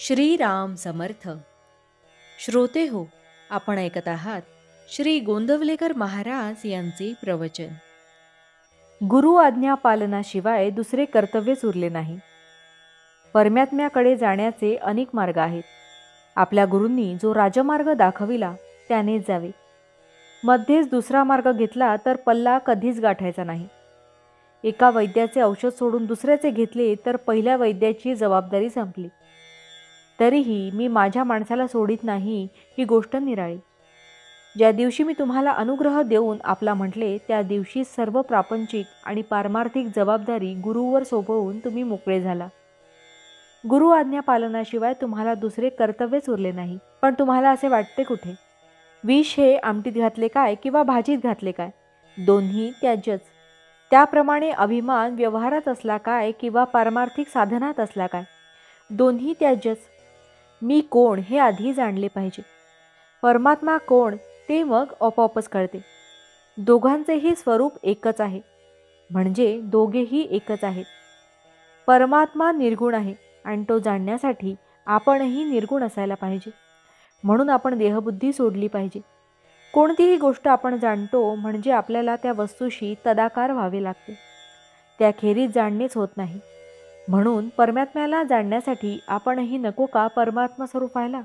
श्रीराम समर्थ. श्रोते हो, आपण ऐकत आहात श्री गोंदवलेकर महाराज यांचे प्रवचन. गुरु आज्ञा पालनाशिवाय दुसरे कर्तव्यच उरले नाही. परमात्म्याकडे जाण्याचे अनेक मार्ग आहेत. आपल्या गुरूंनी जो राजमार्ग दाखविला त्यानेच जावे. मध्येच दुसरा मार्ग घेतला तर पल्ला कधीच गाठायचा नाही. एका वैद्याचे औषध सोडून दुसऱ्याचे घेतले तर पहिल्या वैद्याची जबाबदारी संपली. तरीही मी माझ्या माणसाला सोडित नाही ही गोष्ट निराळी. ज्या दिवशी मी तुम्हाला अनुग्रह देऊन आपला म्हटले त्या दिवशी सर्व प्रापंचिक आणि पारमार्थिक जबाबदारी गुरुवर सोपवून तुम्ही मोकळे झाला. गुरु आज्ञा पालनाशिवाय तुम्हाला दुसरे कर्तव्यच उरले नाही. पण तुम्हाला असे वाटते कुठे? विष हे आमटीत घातले काय किंवा भाजीत घातले काय, दोन्ही त्याज्यच. त्याप्रमाणे अभिमान व्यवहारात असला काय किंवा पारमार्थिक साधनात असला काय, दोन्ही त्याज्यच. मी कोण हे आधी जाणले पाहिजे. परमात्मा कोण ते मग आपोआपच कळते. दोघांचेही स्वरूप एकच आहे, म्हणजे दोघेही एकच आहेत. परमात्मा निर्गुण आहे आणि तो जाणण्यासाठी आपणही निर्गुण असायला पाहिजे. म्हणून आपण देहबुद्धी सोडली पाहिजे. कोणतीही गोष्ट आपण जाणतो म्हणजे आपल्याला त्या वस्तूशी तदाकार व्हावे लागते. त्याखेरीज जाणणेच होत नाही. म्हणून परमात्म्याला जाणण्यासाठी आपणही नको का परमात्मा स्वरूप व्हायला?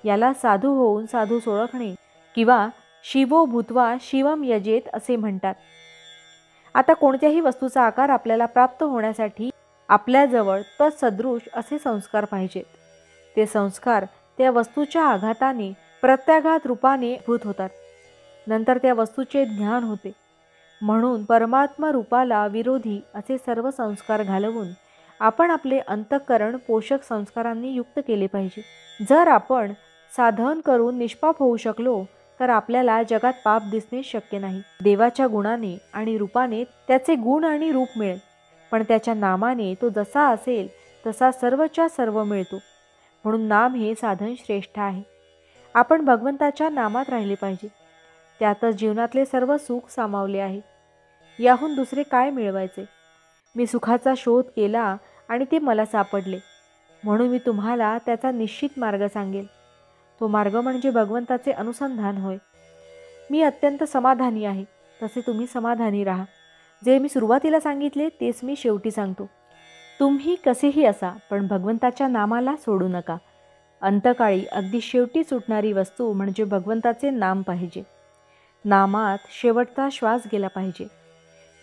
याला साधू होऊन साधूस ओळखणे किंवा शिवो भूत्वा शिवम यजेत असे म्हणतात. आता कोणत्याही वस्तूचा आकार आपल्याला प्राप्त होण्यासाठी आपल्याजवळ तत्सदृश असे संस्कार पाहिजेत. ते संस्कार त्या वस्तूच्या आघाताने प्रत्याघात रूपाने भूत होतात. नंतर त्या वस्तूचे ज्ञान होते. म्हणून परमात्मा रूपाला विरोधी असे सर्व संस्कार घालवून आपण आपले अंतःकरण पोषक संस्कारांनी युक्त केले पाहिजे. जर आपण साधन करून निष्पाप होऊ शकलो तर आपल्याला जगात पाप दिसणे शक्य नाही. देवाच्या गुणाने आणि रूपाने त्याचे गुण आणि रूप मिळेल, पण त्याच्या नामाने तो जसा असेल तसा सर्वच्या सर्व मिळतो. म्हणून नाम हे साधन श्रेष्ठ आहे. आपण भगवंताच्या नामात राहिले पाहिजे. त्यातच जीवनातले सर्व सुख सामावले आहे. याहून दुसरे काय मिळवायचे? मी सुखाचा शोध केला आणि ते मला सापडले, म्हणून मी तुम्हाला त्याचा निश्चित मार्ग सांगेल. तो मार्ग म्हणजे भगवंताचे अनुसंधान होय. मी अत्यंत समाधानी आहे, तसे तुम्ही समाधानी राहा. जे मी सुरुवातीला सांगितले तेच मी शेवटी सांगतो. तुम्ही कसेही असा, पण भगवंताच्या नामाला सोडू नका. अंतकाळी अगदी शेवटी सुटणारी वस्तू म्हणजे भगवंताचे नाम पाहिजे. नामात शेवटचा श्वास गेला पाहिजे.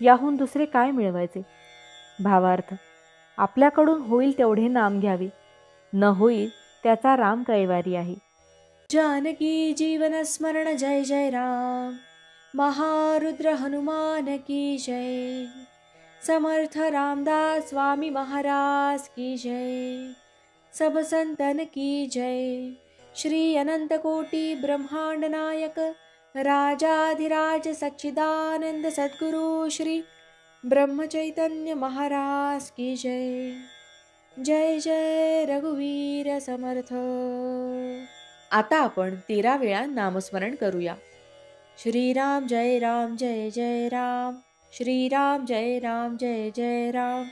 याहून दुसरे काय मिळवायचे? भावार्थ, आपल्याकडून होईल तेवढे नाम घ्यावे, न होईल त्याचा राम कैवारी आहे. जानकी जीवन स्मरण जय जय राम. महारुद्र हनुमान की जय. समर्थ रामदास स्वामी महाराज की जय. सब संतन की जय. श्री अनंत कोटि ब्रह्मांड नायक राजाधिराज सच्चिदानंद सद्गुरु श्री ब्रह्मचैतन्य महाराज की जय. जय जय रघुवीर समर्थ. आता आपण 13 वेळा नामस्मरण करूया. श्रीराम जय राम जय जय राम. श्रीराम जय राम जय जय राम.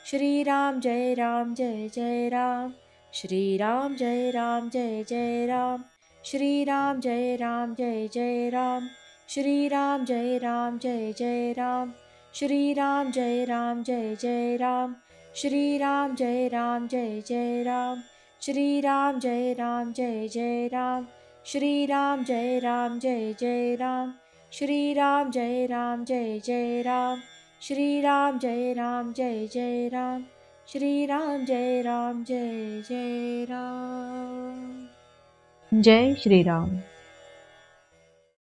श्रीराम जय राम जय जय राम. श्रीराम जय राम जय जय राम. श्रीराम जय राम जय जय राम. श्रीराम जय राम जय जय राम. श्रीराम जय राम जय जय राम. श्रीराम जय राम जय जय राम. श्रीराम जय राम जय जय राम. श्रीराम जय राम जय जय राम. श्रीराम जय राम जय जय राम. श्रीराम जय राम जय जय राम. श्रीराम जय राम जय जय राम. जय श्रीराम.